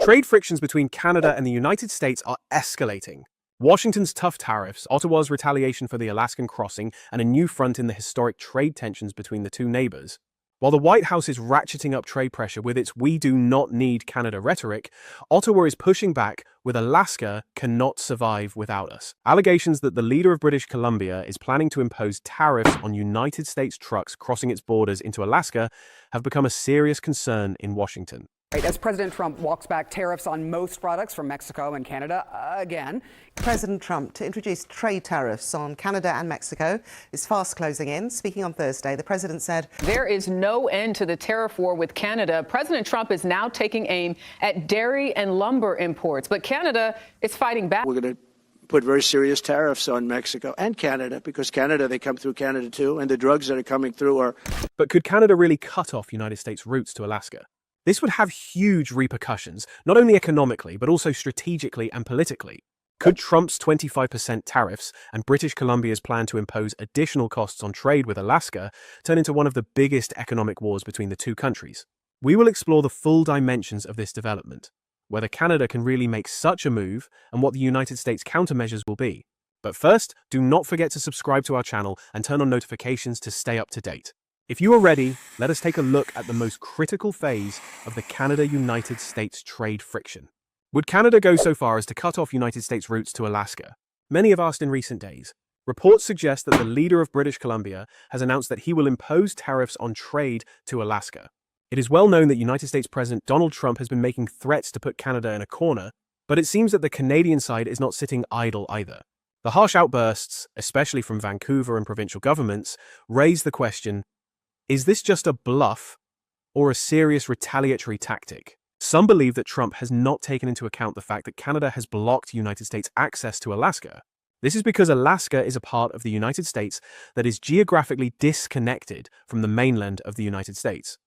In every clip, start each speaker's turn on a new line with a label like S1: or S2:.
S1: Trade frictions between Canada and the United States are escalating. Washington's tough tariffs, Ottawa's retaliation for the Alaskan crossing, and a new front in the historic trade tensions between the two neighbors. While the White House is ratcheting up trade pressure with its "we do not need Canada" rhetoric, Ottawa is pushing back with "Alaska cannot survive without us." Allegations that the leader of British Columbia is planning to impose tariffs on United States trucks crossing its borders into Alaska have become a serious concern in Washington.
S2: As President Trump walks back tariffs on most products from Mexico and Canada again.
S3: President Trump to introduce trade tariffs on Canada and Mexico is fast closing in. Speaking on Thursday, the president said,
S4: "There is no end to the tariff war with Canada. President Trump is now taking aim at dairy and lumber imports, but Canada is fighting back."
S5: We're going to put very serious tariffs on Mexico and Canada, because Canada, they come through Canada too, and the drugs that are coming through are...
S1: But could Canada really cut off United States routes to Alaska? This would have huge repercussions, not only economically, but also strategically and politically. Could Trump's 25% tariffs and British Columbia's plan to impose additional costs on trade with Alaska turn into one of the biggest economic wars between the two countries? We will explore the full dimensions of this development, whether Canada can really make such a move, and what the United States countermeasures will be. But first, do not forget to subscribe to our channel and turn on notifications to stay up to date. If you are ready, let us take a look at the most critical phase of the Canada-United States trade friction. Would Canada go so far as to cut off United States routes to Alaska? Many have asked in recent days. Reports suggest that the leader of British Columbia has announced that he will impose tariffs on trade to Alaska. It is well known that United States President Donald Trump has been making threats to put Canada in a corner, but it seems that the Canadian side is not sitting idle either. The harsh outbursts, especially from Vancouver and provincial governments, raise the question: is this just a bluff or a serious retaliatory tactic? Some believe that Trump has not taken into account the fact that Canada has blocked United States access to Alaska. This is because Alaska is a part of the United States that is geographically disconnected from the mainland of the United States.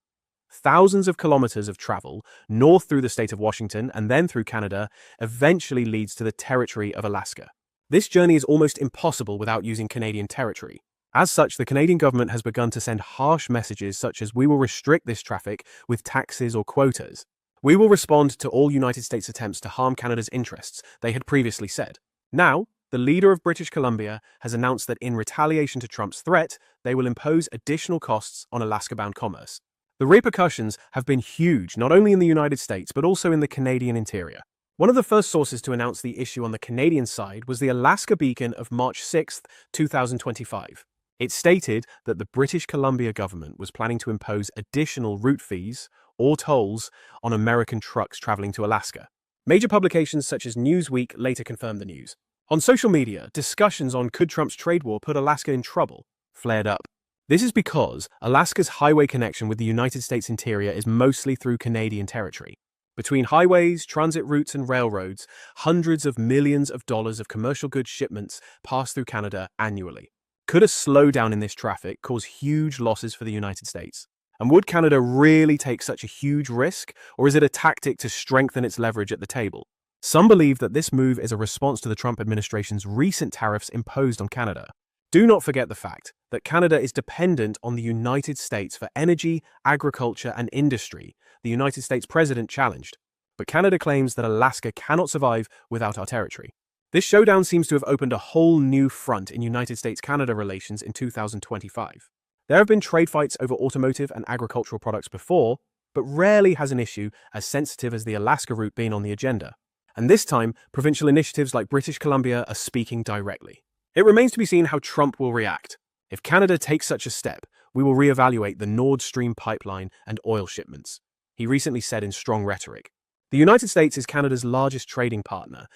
S1: Thousands of kilometers of travel north through the state of Washington and then through Canada eventually leads to the territory of Alaska. This journey is almost impossible without using Canadian territory. As such, the Canadian government has begun to send harsh messages such as "we will restrict this traffic with taxes or quotas." "We will respond to all United States attempts to harm Canada's interests," they had previously said. Now, the leader of British Columbia has announced that in retaliation to Trump's threat, they will impose additional costs on Alaska-bound commerce. The repercussions have been huge, not only in the United States, but also in the Canadian interior. One of the first sources to announce the issue on the Canadian side was the Alaska Beacon of March 6, 2025. It stated that the British Columbia government was planning to impose additional route fees or tolls on American trucks traveling to Alaska. Major publications such as Newsweek later confirmed the news. On social media, discussions on could Trump's trade war put Alaska in trouble flared up. This is because Alaska's highway connection with the United States interior is mostly through Canadian territory. Between highways, transit routes, and railroads, hundreds of millions of dollars of commercial goods shipments pass through Canada annually. Could a slowdown in this traffic cause huge losses for the United States? And would Canada really take such a huge risk, or is it a tactic to strengthen its leverage at the table? Some believe that this move is a response to the Trump administration's recent tariffs imposed on Canada. Do not forget the fact that Canada is dependent on the United States for energy, agriculture, and industry, the United States president challenged. But Canada claims that Alaska cannot survive without our territory. This showdown seems to have opened a whole new front in United States-Canada relations in 2025. There have been trade fights over automotive and agricultural products before, but rarely has an issue as sensitive as the Alaska route been on the agenda. And this time, provincial initiatives like British Columbia are speaking directly. It remains to be seen how Trump will react. If Canada takes such a step, we will reevaluate the Nord Stream pipeline and oil shipments, he recently said in strong rhetoric. The United States is Canada's largest trading partner,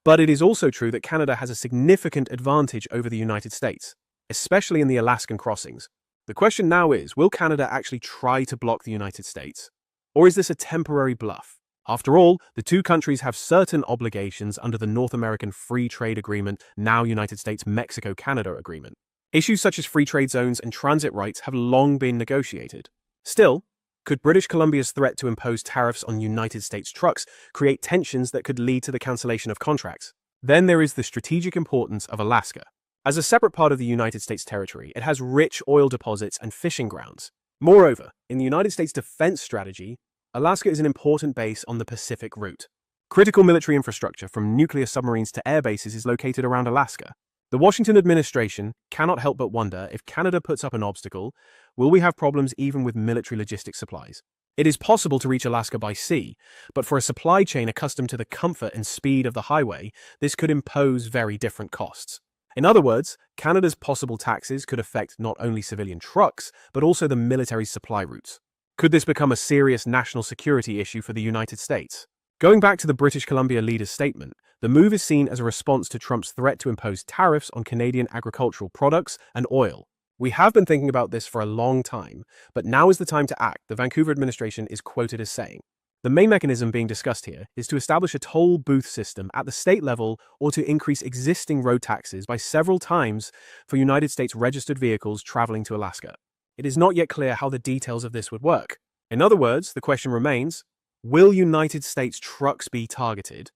S1: but it is also true that Canada has a significant advantage over the United States, especially in the Alaskan crossings. The question now is, will Canada actually try to block the United States? Or is this a temporary bluff? After all, the two countries have certain obligations under the North American Free Trade Agreement, now United States-Mexico-Canada Agreement. Issues such as free trade zones and transit rights have long been negotiated. Still, could British Columbia's threat to impose tariffs on United States trucks create tensions that could lead to the cancellation of contracts? Then there is the strategic importance of Alaska. As a separate part of the United States territory, it has rich oil deposits and fishing grounds. Moreover, in the United States defense strategy, Alaska is an important base on the Pacific route. Critical military infrastructure from nuclear submarines to air bases is located around Alaska. The Washington administration cannot help but wonder if Canada puts up an obstacle, will we have problems even with military logistics supplies? It is possible to reach Alaska by sea, but for a supply chain accustomed to the comfort and speed of the highway, this could impose very different costs. In other words, Canada's possible taxes could affect not only civilian trucks, but also the military supply routes. Could this become a serious national security issue for the United States? Going back to the British Columbia leader's statement, the move is seen as a response to Trump's threat to impose tariffs on Canadian agricultural products and oil. We have been thinking about this for a long time, but now is the time to act, the Vancouver administration is quoted as saying. The main mechanism being discussed here is to establish a toll booth system at the state level or to increase existing road taxes by several times for United States registered vehicles traveling to Alaska. It is not yet clear how the details of this would work. In other words, the question remains, will United States trucks be targeted,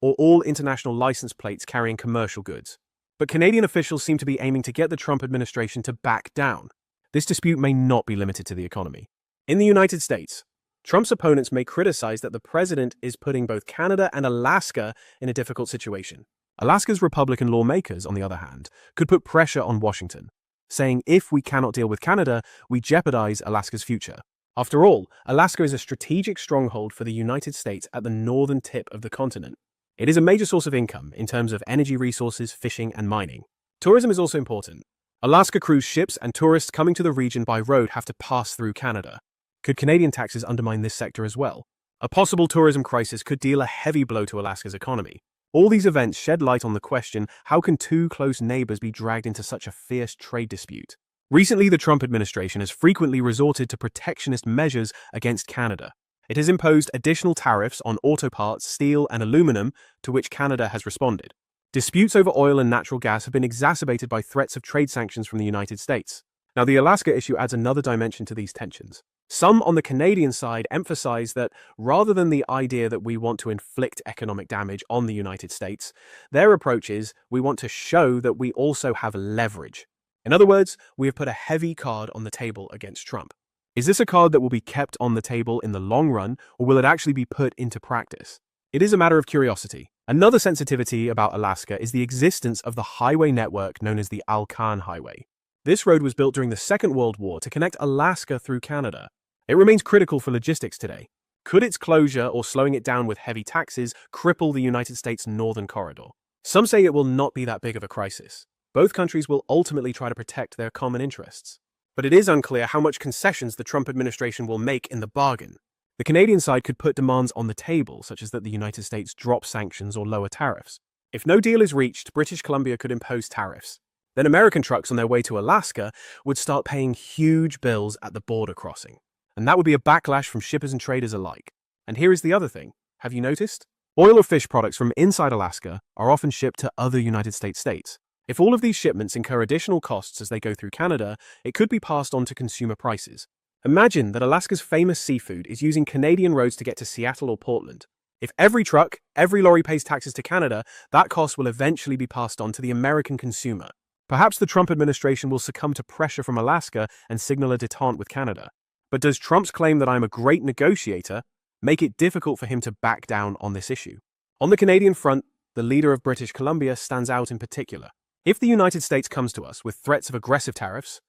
S1: or all international license plates carrying commercial goods? But Canadian officials seem to be aiming to get the Trump administration to back down. This dispute may not be limited to the economy. In the United States, Trump's opponents may criticize that the president is putting both Canada and Alaska in a difficult situation. Alaska's Republican lawmakers, on the other hand, could put pressure on Washington, saying if we cannot deal with Canada, we jeopardize Alaska's future. After all, Alaska is a strategic stronghold for the United States at the northern tip of the continent. It is a major source of income in terms of energy resources, fishing, and mining. Tourism is also important. Alaska cruise ships and tourists coming to the region by road have to pass through Canada. Could Canadian taxes undermine this sector as well? A possible tourism crisis could deal a heavy blow to Alaska's economy. All these events shed light on the question, how can two close neighbors be dragged into such a fierce trade dispute? Recently, the Trump administration has frequently resorted to protectionist measures against Canada. It has imposed additional tariffs on auto parts, steel, and aluminum, to which Canada has responded. Disputes over oil and natural gas have been exacerbated by threats of trade sanctions from the United States. Now, the Alaska issue adds another dimension to these tensions. Some on the Canadian side emphasize that rather than the idea that we want to inflict economic damage on the United States, their approach is we want to show that we also have leverage. In other words, we have put a heavy card on the table against Trump. Is this a card that will be kept on the table in the long run, or will it actually be put into practice? It is a matter of curiosity. Another sensitivity about Alaska is the existence of the highway network known as the Alcan Highway. This road was built during the Second World War to connect Alaska through Canada. It remains critical for logistics today. Could its closure or slowing it down with heavy taxes cripple the United States northern corridor? Some say it will not be that big of a crisis. Both countries will ultimately try to protect their common interests. But it is unclear how much concessions the Trump administration will make in the bargain. The Canadian side could put demands on the table, such as that the United States drop sanctions or lower tariffs. If no deal is reached, British Columbia could impose tariffs. Then American trucks on their way to Alaska would start paying huge bills at the border crossing. And that would be a backlash from shippers and traders alike. And here is the other thing. Have you noticed? Oil or fish products from inside Alaska are often shipped to other United States states. If all of these shipments incur additional costs as they go through Canada, it could be passed on to consumer prices. Imagine that Alaska's famous seafood is using Canadian roads to get to Seattle or Portland. If every truck, every lorry pays taxes to Canada, that cost will eventually be passed on to the American consumer. Perhaps the Trump administration will succumb to pressure from Alaska and signal a détente with Canada. But does Trump's claim that I'm a great negotiator make it difficult for him to back down on this issue? On the Canadian front, the leader of British Columbia stands out in particular. If the United States comes to us with threats of aggressive tariffs,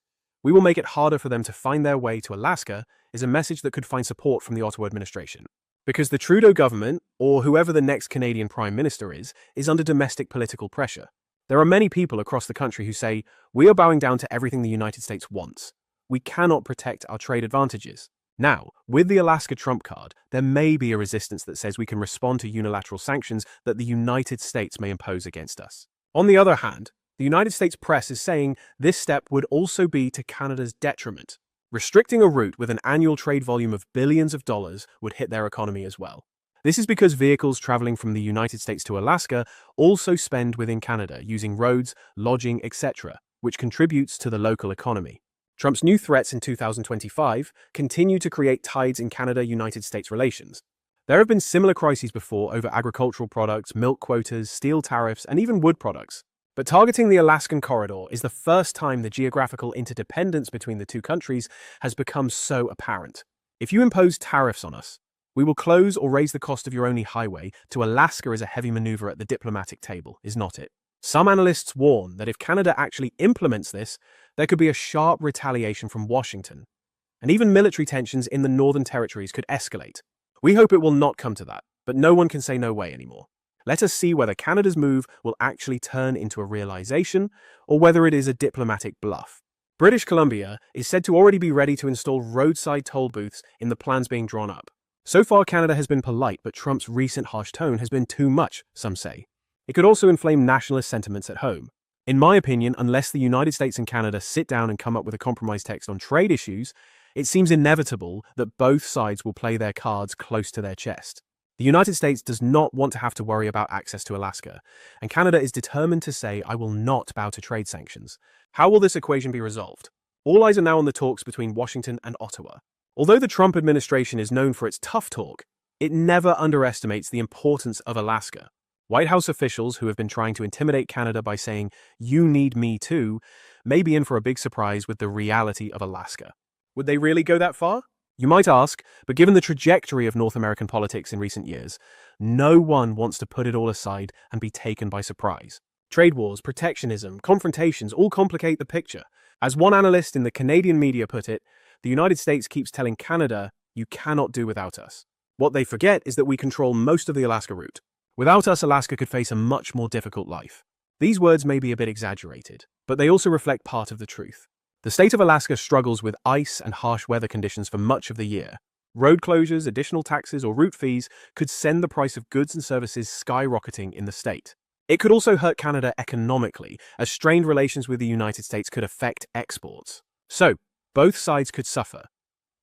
S1: we will make it harder for them to find their way to Alaska is a message that could find support from the Ottawa administration. Because the Trudeau government, or whoever the next Canadian Prime Minister is under domestic political pressure. There are many people across the country who say, we are bowing down to everything the United States wants. We cannot protect our trade advantages. Now, with the Alaska Trump card, there may be a resistance that says we can respond to unilateral sanctions that the United States may impose against us. On the other hand, the United States press is saying this step would also be to Canada's detriment. Restricting a route with an annual trade volume of billions of dollars would hit their economy as well. This is because vehicles traveling from the United States to Alaska also spend within Canada using roads, lodging, etc., which contributes to the local economy. Trump's new threats in 2025 continue to create tides in Canada-United States relations. There have been similar crises before over agricultural products, milk quotas, steel tariffs, and even wood products. But targeting the Alaskan corridor is the first time the geographical interdependence between the two countries has become so apparent. If you impose tariffs on us, We will close or raise the cost of your only highway to Alaska as a heavy maneuver at the diplomatic table, is not it? Some analysts warn that if Canada actually implements this, there could be a sharp retaliation from Washington, and even military tensions in the Northern Territories could escalate. We hope it will not come to that, but no one can say no way anymore. Let us see whether Canada's move will actually turn into a realization or whether it is a diplomatic bluff. British Columbia is said to already be ready to install roadside toll booths in the plans being drawn up. So far, Canada has been polite, but Trump's recent harsh tone has been too much, some say. It could also inflame nationalist sentiments at home. In my opinion, unless the United States and Canada sit down and come up with a compromise text on trade issues, it seems inevitable that both sides will play their cards close to their chest. The United States does not want to have to worry about access to Alaska, and Canada is determined to say, "I will not bow to trade sanctions." How will this equation be resolved? All eyes are now on the talks between Washington and Ottawa. Although the Trump administration is known for its tough talk, it never underestimates the importance of Alaska. White House officials who have been trying to intimidate Canada by saying, "You need me too," may be in for a big surprise with the reality of Alaska. Would they really go that far? You might ask, but given the trajectory of North American politics in recent years, no one wants to put it all aside and be taken by surprise. Trade wars, protectionism, confrontations all complicate the picture. As one analyst in the Canadian media put it, the United States keeps telling Canada, "You cannot do without us." What they forget is that we control most of the Alaska route. Without us, Alaska could face a much more difficult life. These words may be a bit exaggerated, but they also reflect part of the truth. The state of Alaska struggles with ice and harsh weather conditions for much of the year. Road closures, additional taxes, or route fees could send the price of goods and services skyrocketing in the state. It could also hurt Canada economically, as strained relations with the United States could affect exports. So, both sides could suffer.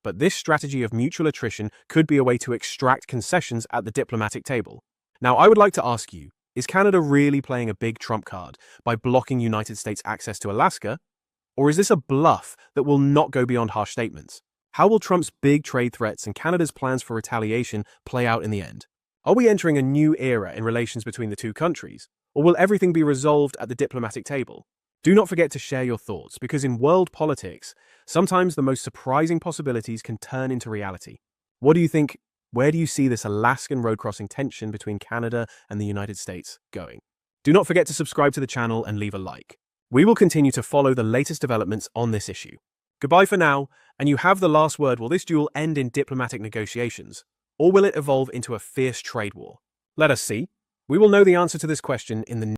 S1: But this strategy of mutual attrition could be a way to extract concessions at the diplomatic table. Now, I would like to ask you, is Canada really playing a big trump card by blocking United States access to Alaska? Or is this a bluff that will not go beyond harsh statements? How will Trump's big trade threats and Canada's plans for retaliation play out in the end? Are we entering a new era in relations between the two countries? Or will everything be resolved at the diplomatic table? Do not forget to share your thoughts, because in world politics, sometimes the most surprising possibilities can turn into reality. What do you think? Where do you see this Alaskan road crossing tension between Canada and the United States going? Do not forget to subscribe to the channel and leave a like. We will continue to follow the latest developments on this issue. Goodbye for now, and you have the last word. Will this duel end in diplomatic negotiations, or will it evolve into a fierce trade war? Let us see. We will know the answer to this question in the